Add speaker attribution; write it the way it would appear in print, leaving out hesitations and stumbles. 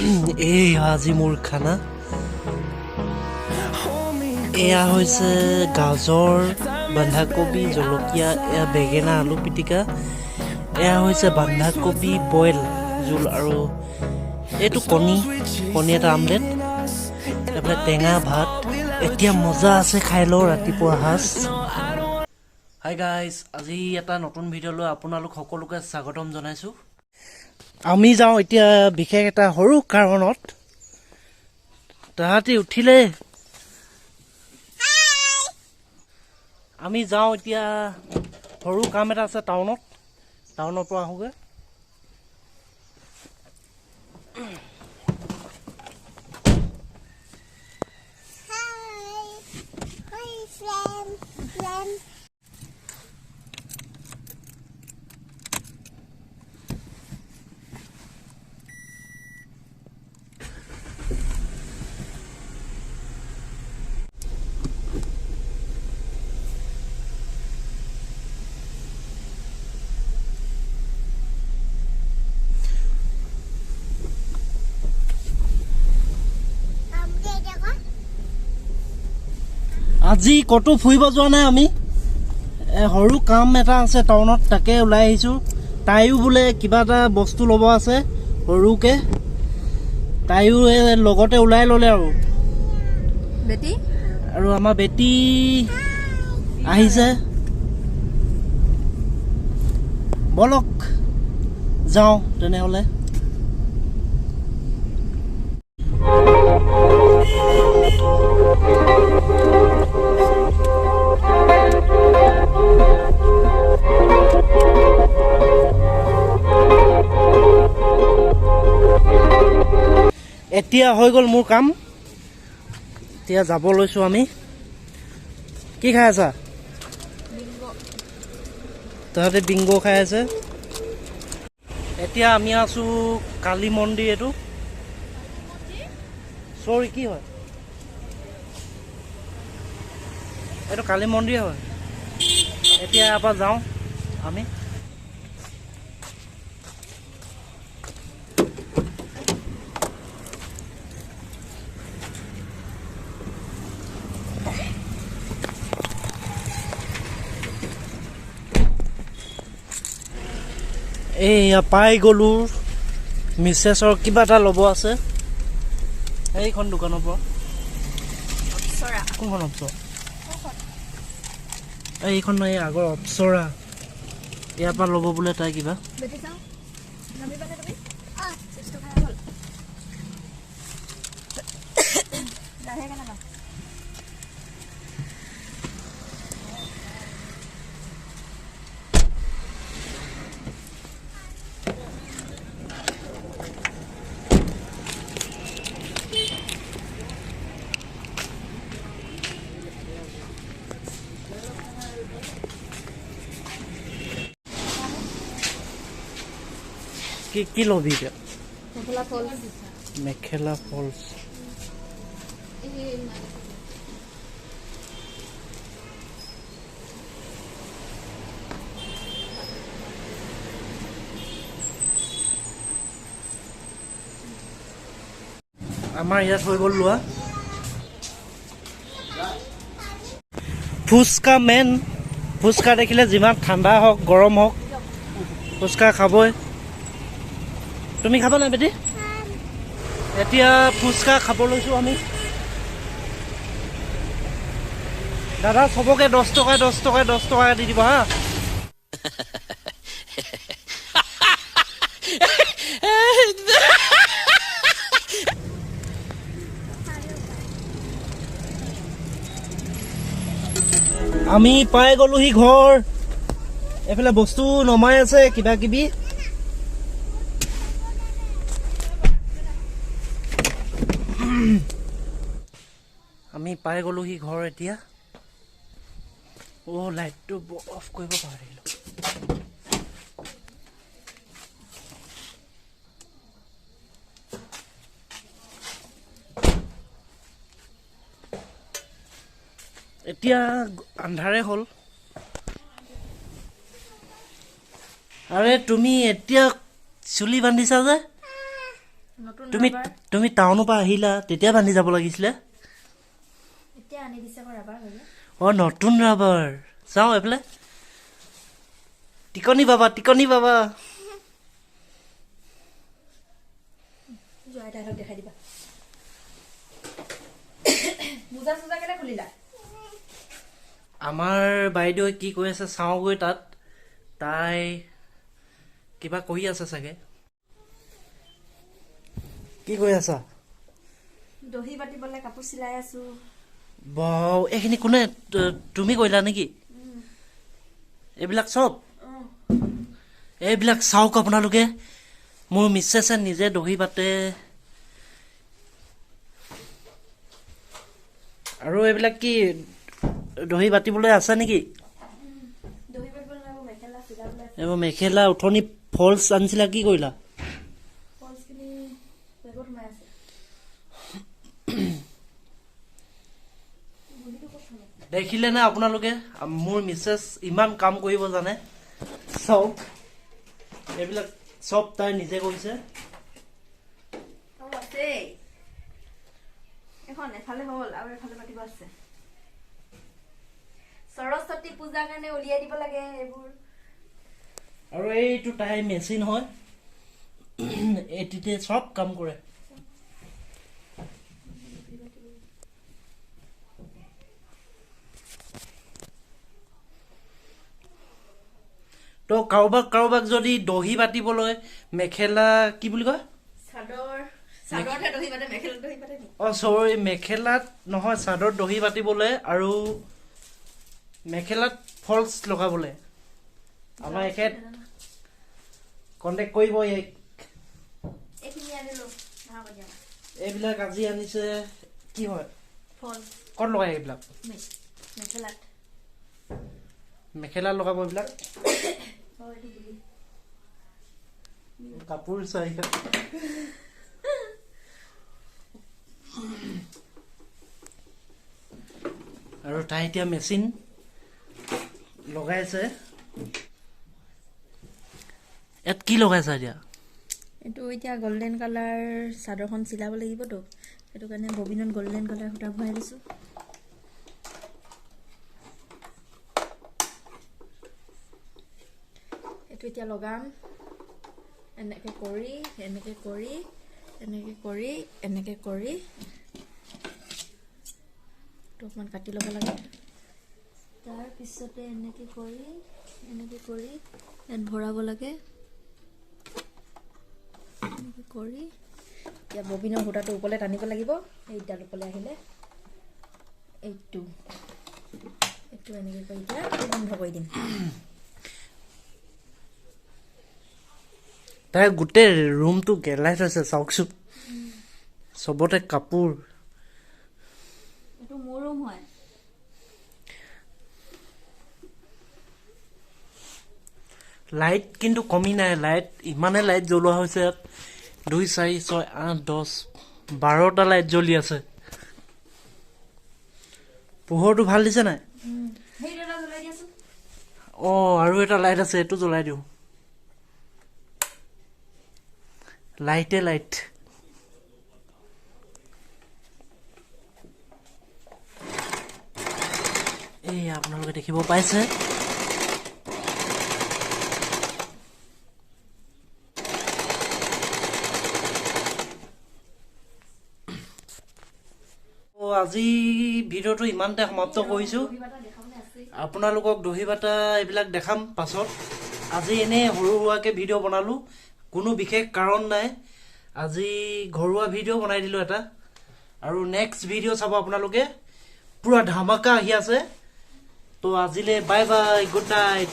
Speaker 1: এই আজি মোৰ খানা এয়া হৈছে গাজৰ বন্ধাকবি জলকীয়া এয়া বেঙেনা আলু পিটিকা এয়া হৈছে বন্ধাকবি বইল জোল আৰু এইটো কণী এটা আমলেট এফালে টেঙা ভাত এতিয়া মজা আছে খাই লওঁ ৰাতিপুৱা সাজ হাই গাইজ আজি এটা নতুন ভিডিঅ' লৈ আপোনালোক সকলোকে স্বাগতম জনাইছোঁ আমি যাওঁ এতিয়া বিশেষ এটা সৰু কাৰণত তাহাঁতি উঠিলে আমি যাওঁ এতিয়া সৰু কাম এটা আছে টাউনৰ পৰা আহোঁগৈ আজি কতো ফুৰিব যোৱা নাই আমি সৰু কাম এটা আছে টাউনত তাকে ওলাই আহিছোঁ তাইও বোলে কিবা এটা বস্তু ল'ব আছে সৰুকে তাইও লগতে ওলাই ল'লে আৰু আমাৰ বেটি আহিছে বলক যাওঁ তেনেহ'লে এতিয়া হৈ গ'ল মোৰ কাম এতিয়া যাব লৈছোঁ আমি কি খাই আছা তাহাঁতে বিংগো খাই আছে এতিয়া আমি আছোঁ কালী মন্দিৰ এইটো চৰি কি হয় এইটো কালী মন্দিৰ হয় এতিয়া ইয়াৰ পৰা যাওঁ আমি এইয়া পাই গ'লো মিছেছৰ কিবা এটা ল'ব আছে এইখন দোকানৰ পৰা কোনখন অপচৰা এইখন এই আগৰ অপচৰা ইয়াৰ পৰা ল'ব বোলে তাই কিবা কি ল'বি এতিয়া মেখেলা ফলছ আমাৰ ইয়াত হৈ গ'ল লোৱা ফুচকা মেইন ফুচকা দেখিলে যিমান ঠাণ্ডা হওক গৰম হওক ফুচকা খাবই তুমি খাবা নাই বেটি এতিয়া ফুচকা খাব লৈছোঁ আমি দাদা চবকে 10 টকা দি দিব হা আমি পাই গ'লোহি ঘৰ এইফালে বস্তু নমাই আছে কিবা কিবি আমি পাই গ'লোহি ঘৰ এতিয়া লাইটটো অফ কৰিব পাৰিলোঁ এতিয়া আন্ধাৰে হ'ল আৰে তুমি এতিয়া চুলি বান্ধিছা যে তুমি তুমি টাউনৰ পৰা আহিলা তেতিয়া বান্ধি যাব লাগিছিলে
Speaker 2: এতিয়া আনি দিছে ৰাবাৰ হলে
Speaker 1: নতুন ৰাবাৰ চাওঁ এফালে টিকনি বাবা
Speaker 2: জয় ডাইলগ দেখাই দিবা মুজা সুজা কেনে খুলিলা
Speaker 1: আমাৰ বাইদেউ কি কৈ আছে চাওঁগৈ তাত তাই কিবা কৰি আছে চাগে কি কৈ আছা
Speaker 2: দহি বাটিবলৈ কাপোৰ চিলাই আছো
Speaker 1: বাও এইখিনি কোনে তুমি কৰিলা নেকি এইবিলাক চব এইবিলাক চাওক আপোনালোকে মোৰ মিছেছে নিজে দহি বাটে আৰু এইবিলাক কি দহি বাটিবলৈ আছে নেকি এইবোৰ মেখেলা উঠনি ফলছ আনিছিলা কি কৰিলা দেখিলে নে আপোনালোকে মোৰ মিছেছ ইমান কাম কৰিব জানে চাওক এইবিলাক চব তাই নিজে কৰিছে
Speaker 2: এখন এফালে হ'ল আৰু এফালে পাতিব আছে সৰস্বতী পূজাৰ কাৰণে উলিয়াই দিব লাগে এইবোৰ
Speaker 1: আৰু এইটো তাই মেচিন হয় এটিতে সব কাম কৰে তো কাৰোবাক যদি দহি বাটিবলৈ মেখেলা কি বুলি কয়
Speaker 2: চাদৰতে দহি বাটে মেখেলাত দহি বাটে নি
Speaker 1: চৰি মেখেলাত নহয় চাদৰ দহি বাটিবলৈ আৰু মেখেলাত ফলছ লগাবলৈ আমাৰ এখেত কণ্টেক্ট কৰিব এইবিলাক আজি আনিছে কি হয় ক'ত লগাই এইবিলাক মেখেলা লগাব এইবিলাক কাপোৰ চাই আৰু তাই এতিয়া মেচিন লগাইছে ইয়াত কি লগাইছা এতিয়া
Speaker 2: এইটো এতিয়া গোল্ডেন কালাৰ চাদৰখন চিলাব লাগিবতো সেইটো কাৰণে ববিনত গোল্ডেন কালাৰ সূতা ভৰাই দিছো এইটো এতিয়া লগাম এনেকে কৰি অকণমান কাটি ল'ব লাগে তাৰ পিছতে এনেকে কৰি ইয়াত ভৰাব লাগে এনেকে কৰি এতিয়া ববিনৰ সূতাটো ওপৰলৈ টানিব লাগিব এইডাল ওপৰলৈ আহিলে এইটো এনেকে কৰি এতিয়া বন্ধ কৰি দিম
Speaker 1: তাই গোটেই ৰুমটো গেলাই থৈছে চাওকচোন চবতে কাপোৰ
Speaker 2: এইটো মোৰ ৰুম হয়
Speaker 1: লাইট কিন্তু কমি নাই লাইট ইমানে লাইট জ্বলোৱা হৈছে ইয়াত 2 4 6 8 10 12টা লাইট জ্বলি আছে পোহৰটো ভাল দিছে নাই আৰু এটা লাইট আছে এইটো জ্বলাই দিওঁ লাইট এই আপোনালোকে দেখিব পাইছে আজি ভিডিঅ'টো ইমানতে সমাপ্ত কৰিছোঁ আপোনালোকক দহি বাটা এইবিলাক দেখাম পাছত আজি এনে সৰু সুৰাকৈ ভিডিঅ' বনালোঁ কোনো বিশেষ কাৰণ নাই আজি ঘৰুৱা ভিডিঅ' বনাই দিলোঁ এটা আৰু নেক্সট ভিডিঅ' চাব আপোনালোকে পুৰা ধামাকা আহি আছে তো আজিলৈ বাই বাই গুড নাইট